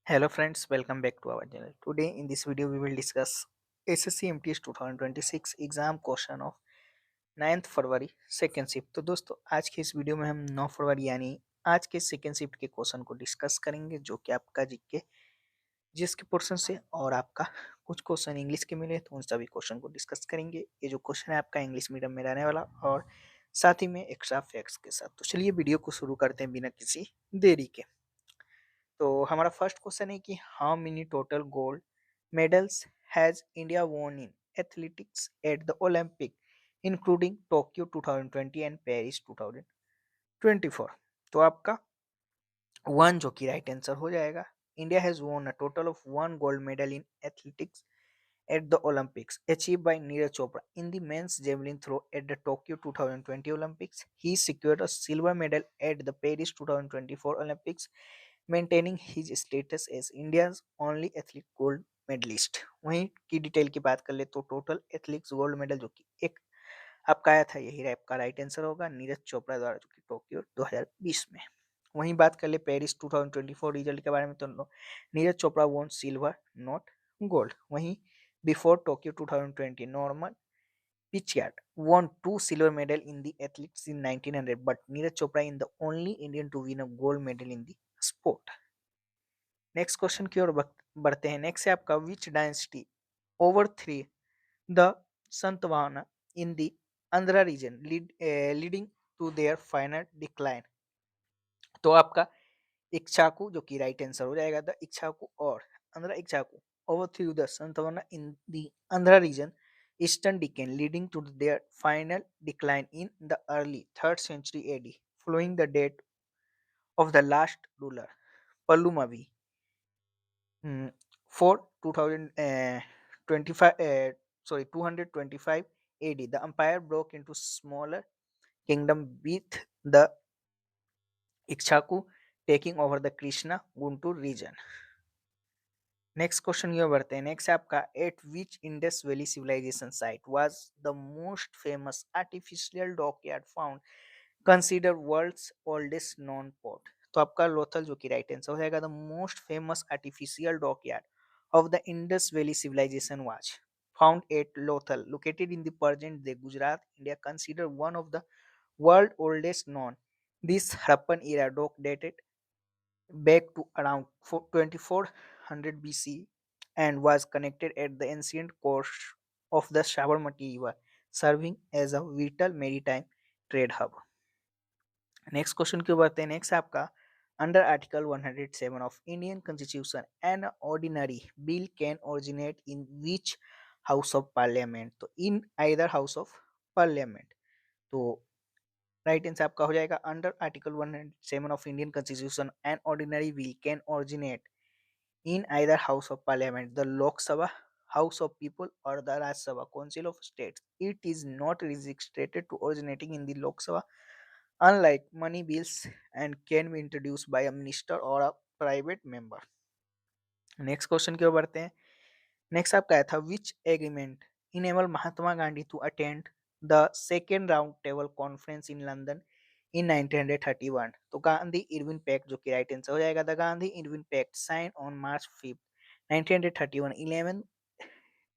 Hello friends, welcome back to our channel. Today in this video we will discuss SSC MTS 2026 exam question of 9 February second shift. तो दोस्तों आज के इस video में हम 9 फरवरी यानी आज के सेकेंड शिफ्ट के क्वेश्चन को डिस्कस करेंगे जो कि आपका जीके जिसके पोर्शन से और आपका कुछ क्वेश्चन इंग्लिश के मिले तो उन सभी क्वेश्चन को डिस्कस करेंगे। ये जो क्वेश्चन है आपका इंग्लिश मीडियम में रहने वाला और साथ ही में एक्स्ट्रा फैक्ट्स के साथ। तो चलिए वीडियो को शुरू करते हैं बिना किसी देरी के। तो हमारा फर्स्ट क्वेश्चन है कि how many total gold medals has India won in athletics at the Olympic including Tokyo 2020 and Paris 2024। तो आपका वन जो कि राइट आंसर हो जाएगा। India has won a total of one gold medal in athletics at the Olympics, achieved by Neeraj Chopra in the men's javelin throw at the Tokyo 2020 Olympics. He secured a silver medal at the Paris 2024 Olympics, maintaining his status as India's only athlete gold medalist. वहीं की detail की बात कर ले तो total athletes gold medal जो कि एक आपका आया था यही आपका राइट आंसर होगा नीरज चोपड़ा द्वारा जो कि टोक्यो 2020 में। वहीं बात कर ले पेरिस 2024 रिजल्ट के बारे में तो Neeraj Chopra won silver not gold. वहीं before Tokyo 2020 Norman Pritchard won two silver medal in the athletics in 1900 but Neeraj Chopra is the only Indian to win a gold medal in the sport। Next question की ओर बढ़ते हैं। Next है आपका which dynasty overthrew the Satavahana in the Andhra region leading to their final decline. तो आपका इक्ष्वाकु जो कि राइट आंसर हो जाएगा। द इक्ष्वाकु और Andhra Ikshvaku overthrew the Santavana in the Andhra region eastern Deccan, leading to their final decline in the early 3rd century AD, following the death of the last ruler, Palumavi. For 2025, 225 AD, the empire broke into smaller kingdom with the Ikshvaku taking over the Krishna Guntur region। Next question ये बढ़ते हैं। Next आपका at which Indus valley civilisation site was the most famous artificial dockyard found consider world's oldest non port. तो आपका लोथल जो कि right answer हो जाएगा। The most famous artificial dockyard of the Indus valley civilisation was found at Lothal located in the present day Gujarat India consider one of the world oldest non. This Harappan era dock dated back to around 2400 BC and was connected at the ancient course of the Sabarmati River, serving as a vital maritime trade hub। Next question क्यों बढ़ते हैं। Next आपका under article 107 of Indian constitution an ordinary bill can originate in which house of parliament. तो in either house of parliament. तो right answer आपका हो जाएगा under article 107 of Indian constitution an ordinary bill can originate in either house of parliament the Lok Sabha house of people और the Rajya Sabha council of states. It is not restricted to originating in the Lok Sabha unlike money bills and can be introduced by a minister or a private member। Next question की ओर बढ़ते हैं। Next आपका आया था which agreement enable Mahatma Gandhi to attend the second round table conference in London in 1931। तो Gandhi Irwin pact जो कि राइट आंसर हो जाएगा। The Gandhi Irwin pact sign on March 5 1931 11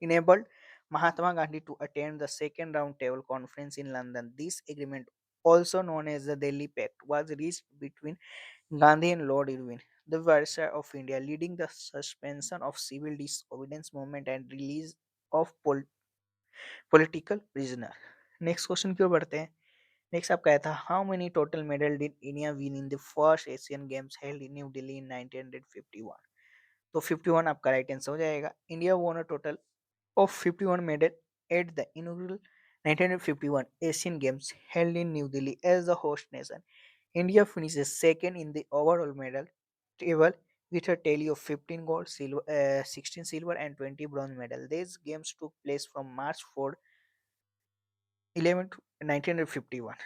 enabled Mahatma Gandhi to attend the second round table conference in London। This agreement, also known as the Delhi Pact, was reached between Gandhi and Lord Irwin, the Viceroy of India, leading the suspension of civil disobedience movement and release of political prisoner। Next question की ओर बढ़ते हैं। Next आपका आया था how many total medal did India win in the first Asian games held in New Delhi in 1951। तो 51 आपका right answer हो जाएगा। इंडिया वोन a total of 51 medal at the inaugural 1951 Asian Games held in New Delhi as the host nation. India finishes second in the overall medal table with a tally of 15 gold, 16 silver, and 20 bronze medals. These games took place from March 4, 11 to 1951।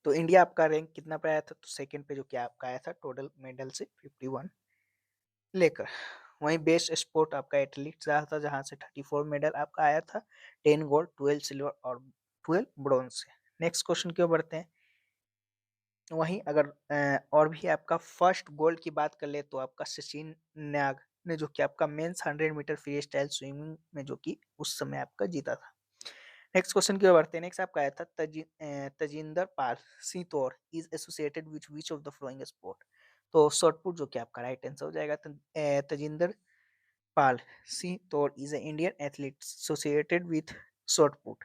तो India आपका rank कितना पे आया था। तो second पे जो क्या आपका आया था टोटल मेडल से 51 लेकर। वहीं बेस्ट स्पोर्ट आपका एथलीट रहा था जहां से 34 मेडल आपका आया था 10 गोल्ड 12 सिल्वर और 12 ब्रॉन्ज से। नेक्स्ट क्वेश्चन की ओर बढ़ते हैं। वहीं अगर और भी आपका फर्स्ट गोल्ड की बात कर ले तो आपका सचिन नाग ने जो कि आपका men's 100 metre freestyle swimming में जो कि उस समय आपका जीता था। नेक्स्ट क्वेश्चन की ओर बढ़ते हैं। नेक्स्ट आपका आया था Tajinder Pal Singh is associated with which of the following sport. तो शॉर्टपुट जो कि आपका राइट आंसर हो जाएगा। Tajinder Pal Singh is a Indian athlete associated with shot put.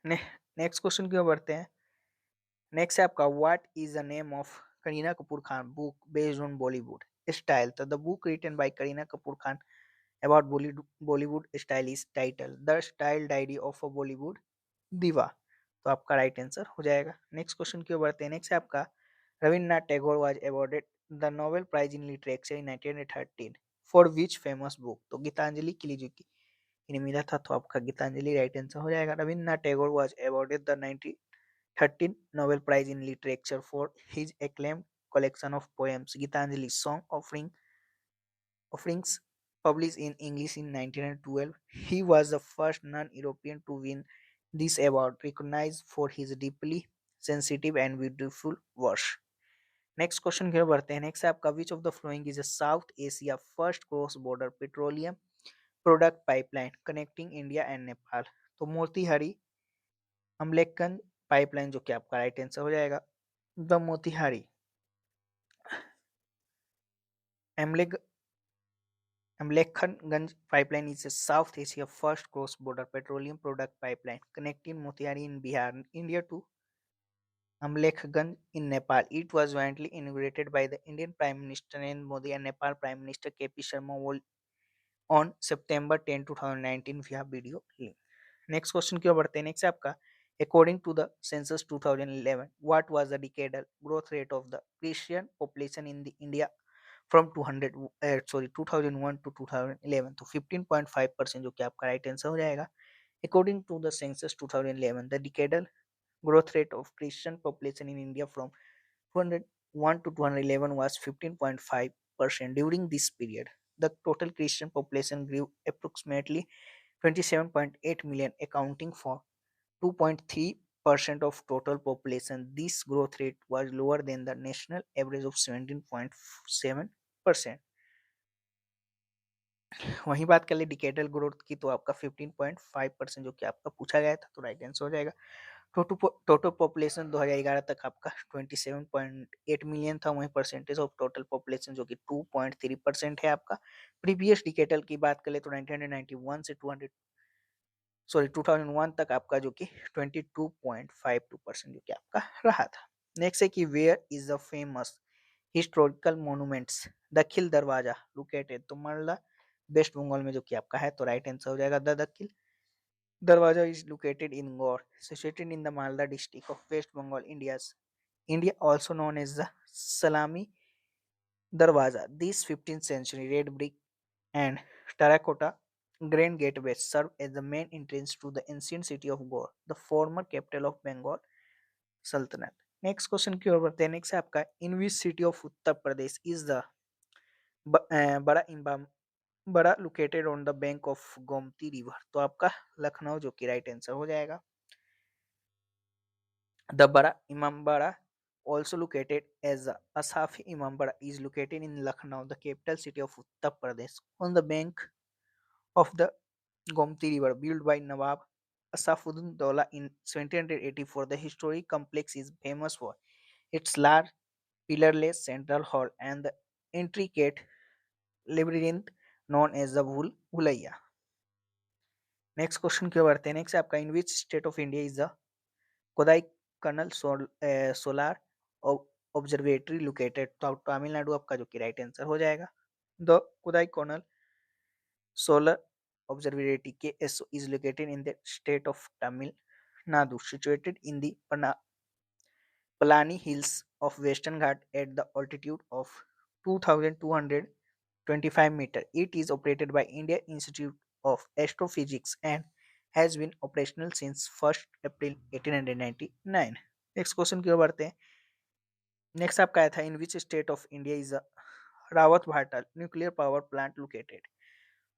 Next question की ओर बढ़ते हैं। नेक्स्ट है आपका what is the name of Kareena Kapoor Khan book based on Bollywood style. तो the book written by Kareena Kapoor Khan about Bollywood style is title the style diary of a Bollywood दीवा। तो आपका राइट आंसर हो जाएगा। नेक्स्ट क्वेश्चन की ओर बढ़ते हैं। नेक्स्ट है आपका Rabindranath Tagore was awarded the Nobel prize in literature in 1913 for which famous book. तो गीतांजलि के लिए जो कि इन्हें मिला था, तो आपका गीतांजलि राइट आंसर हो जाएगा। Rabindranath Tagore was awarded the 1913 Nobel Prize in Literature for his acclaimed collection of poems Gitanjali Song Offerings, published in English in 1912. He was the first non-European to win this award, recognized for his deeply sensitive and beautiful verse. Next question की ओर बढ़ते हैं। Next है आपका विच of the following is a south Asia first cross border petroleum product pipeline connecting India and Nepal. तो Motihari Amlekhganj pipeline जो कि आपका राइट आंसर हो जाएगा। The Motihari Amlekh Amlekhanganj pipeline is a South Asia first cross-border petroleum product pipeline connecting Motiari in Bihar, India to Amlekhganj in Nepal. It was jointly inaugurated by the Indian Prime Minister Narendra Modi and Nepal Prime Minister KP Sharma Oli on September 10, 2019 via video link. Next question की ओर बढ़ते हैं। Next है आपका according to the census 2011 what was the decadal growth rate of the Christian population in the India from 2001 to 2011। तो 15.5% जो कि आपका राइट आंसर हो जाएगा। According to the census 2011 the decadal growth rate of Christian population in India from 201 to 211 was 15.5%. During this period, the total Christian population grew approximately 27.8 million, accounting for 2.3% of total population. This growth rate was lower than the national average of 17.7%. वहीं बात कर ले decadal growth की तो आपका 15.5% जो कि आपका पूछा गया था, तो राइट आंसर हो जाएगा। टोटल पॉपुलेशन 2011 तक आपका 27.8 मिलियन था। वहीं परसेंटेज ऑफ टोटल पॉपुलेशन जो कि 2.3% है आपका। प्रीवियस डिकेडल की बात करें तो 1991 से 2001 तक आपका जो कि 22.52% जो कि आपका रहा था। नेक्स्ट है कि where is the famous historical monuments Dakhil Darwaza located. तो मालदा वेस्ट बंगाल में जो कि आपका है, तो राइट आंसर हो जाएगा। द दखिल Darwaja is located in Gaur, situated in the Malda district of West Bengal, India, also known as the Salami Darwaza. This 15th century red brick and terracotta grand gateway serve as the main entrance to the ancient city of Gaur, the former capital of Bengal Sultanate. Next question की ओर बढ़ते हैं। Next है आपका in which city of Uttar Pradesh is the Bara Imambara located on the bank of Gomti river. तो आपका लखनऊ जो कि राइट आंसर हो जाएगा। The Bara Imambara, also located as the Asafi Imambara, is located in Lucknow, the capital city of Uttar Pradesh, on the bank of the Gomti River, built by Nawab Asafuddin Daulah in 1784. The historic complex is famous for its large pillarless central hall and the intricate labyrinth known as the Bhulaiya. Next question की ओर बढ़ते हैं। Next आपका in which state of India is the Kodaikanal solar observatory located. तो तमिलनाडु आपका जो कि right answer हो जाएगा। The Kodaikanal solar observatory के is located in the state of Tamil Nadu, situated in the Palani Hills of Western Ghat at the altitude of 2,225 meters. It is operated by India Institute of Astrophysics and has been operational since 1st April 1899. Next question की ओर बढ़ते हैं। Next आपका आया था in which state of India is Rawatbhata nuclear power plant located.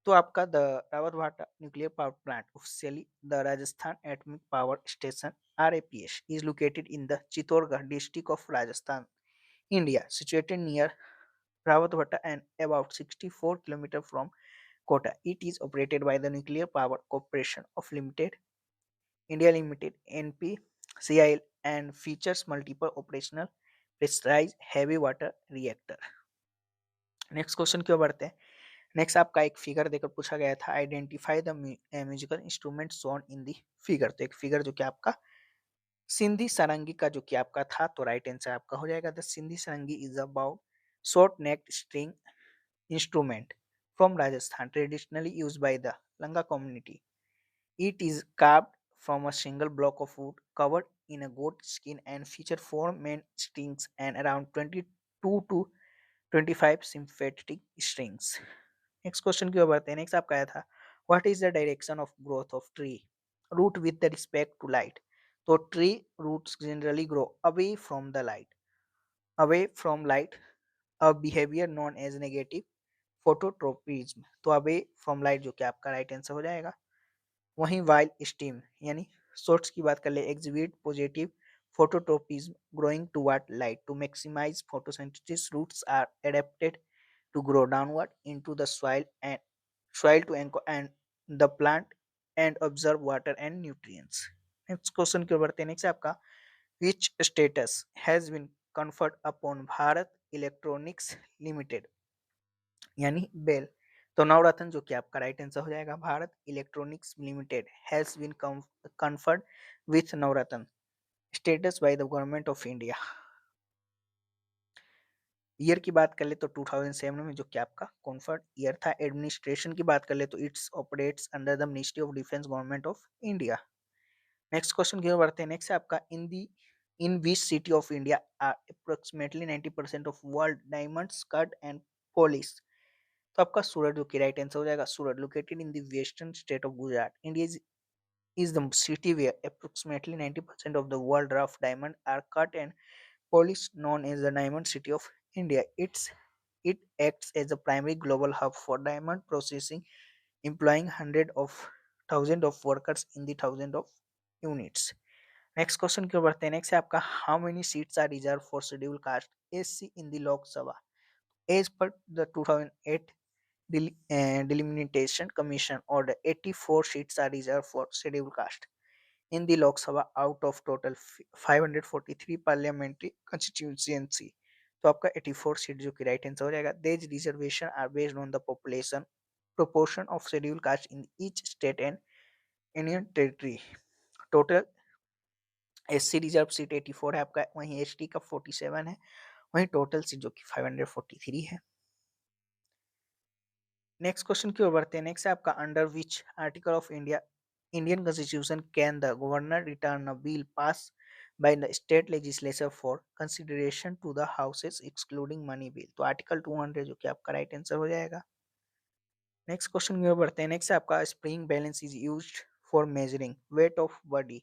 तो आपका the Rawatbhata nuclear power plant officially the Rajasthan atomic power station RAPS is located in the Chittorgarh district of Rajasthan, India, situated near Rawatbhatta and about 64 km from Kota. It is operated by the Nuclear Power Corporation of Limited, India Limited (NPCIL) and features multiple operational pressurized heavy water reactor. Next question क्यों बढ़ते हैं। Next आपका एक figure देकर पूछा गया था, identify the musical instrument shown in the figure. तो एक फिगर जो कि आपका सिंधी सारंगी का जो कि आपका था, तो राइट आंसर आपका हो जाएगा the Sindhi sarangi is about short necked string instrument from Rajasthan, traditionally used by the Langa community. It is carved from a single block of wood covered in a goat skin and feature four main strings and around 22 to 25 sympathetic strings. Next question की ओर बढ़ते हैं। Next आपका आया था, what is the direction of growth of tree root with the respect to light? तो tree roots generally grow away from the light, away from light, a behavior known as negative phototropism. तो away from light जो कि आपका right answer हो जाएगा। वहीं while steam यानी source की बात कर ले, exhibit positive phototropism growing toward light to maximise photosynthesis. Roots are adapted to grow downward into the soil to anchor and the plant and observe water and nutrients. Next question की ओर बढ़ते हैं। Next आपका, which status has been conferred upon Bharat electronics limited यानी BEL. तो नवरत्न जो कि आपका राइट आंसर हो जाएगा, Bharat electronics limited has been conferred with Navratna status by the government of India. Year की बात कर ले तो 2007 में जो कि आपका कन्फर्ड ईयर था। एडमिनिस्ट्रेशन की बात कर ले तो it's operates under the ministry of defence government of India. Next question की ओर बढ़ते हैं। नेक्स्ट है आपका, in which city of India are approximately 90% of world diamonds cut and polish. तो आपका सूरत जो कि राइट आंसर हो जाएगा। Surat located in the western state of Gujarat, India is the city where approximately 90% of the world rough diamond are cut and polished, known as the Diamond City of India. It acts as a primary global hub for diamond processing, employing hundreds of thousands of workers in the thousands of units. Next question की ओर बढ़ते हैं। Next है आपका, how many seats are reserve for schedule caste SC in the Lok Sabha as per the 2008 delimitation commission order? 84 seats are reserved for scheduled caste in the Lok Sabha out of total 543 parliamentary constituency। तो आपका 84 seat जो कि right answer हो जाएगा। These reservation are based on the population proportion of scheduled caste in each state and union territory। Total SC reserve seat 84 है आपका, वहीं ST का 47 है, वहीं टोटल सीट जो कि 543 है। नेक्स्ट क्वेश्चन की ओर बढ़ते हैं। नेक्स्ट है आपका, under which article of Indian constitution can the governor return a bill pass by the state legislature for consideration to the houses excluding money bill. तो आर्टिकल 200 जो कि आपका राइट आंसर हो जाएगा। नेक्स्ट क्वेश्चन की ओर बढ़ते हैं। नेक्स्ट है आपका, spring balance is used for measuring weight of body.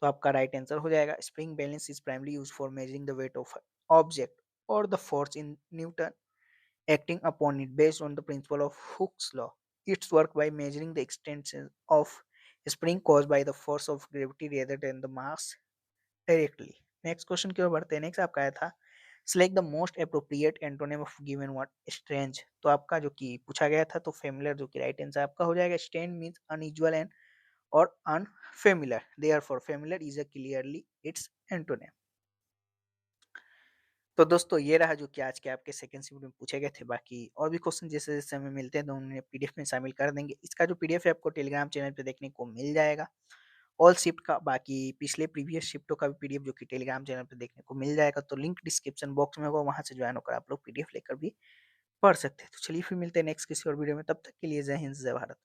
तो आपका राइट आंसर हो जाएगा, spring balance is primary use for measuring the weight of object और the force in newton acting upon it based on the principle of Hooke's law. Its work by measuring the extension of spring caused by the force of gravity rather than the mass directly. Next question की ओर बढ़ते हैं। Next आपका आया था, select the most appropriate antonym of given word strange। तो आपका जो कि पूछा गया था, तो familiar जो कि राइट आंसर आपका हो जाएगा। strange means unusual and or unfamiliar, therefore familiar is a clearly its antonym। तो दोस्तों ये रहा जो कि आज के आपके सेकंड शिफ्ट में पूछे गए थे। बाकी और भी क्वेश्चन जैसे जैसे हमें मिलते हैं तो उन्हें पीडीएफ में शामिल कर देंगे। इसका जो पीडीएफ है आपको टेलीग्राम चैनल पे देखने को मिल जाएगा ऑल शिफ्ट का। बाकी पिछले प्रीवियस शिफ्टों का भी पीडीएफ जो कि टेलीग्राम चैनल पे देखने को मिल जाएगा, तो लिंक डिस्क्रिप्शन बॉक्स में होगा, वहां से ज्वाइन होकर आप लोग पीडीएफ लेकर भी पढ़ सकते हैं। तो चलिए फिर मिलते हैं नेक्स्ट किसी और वीडियो में, तब तक के लिए जय हिंद जय भारत।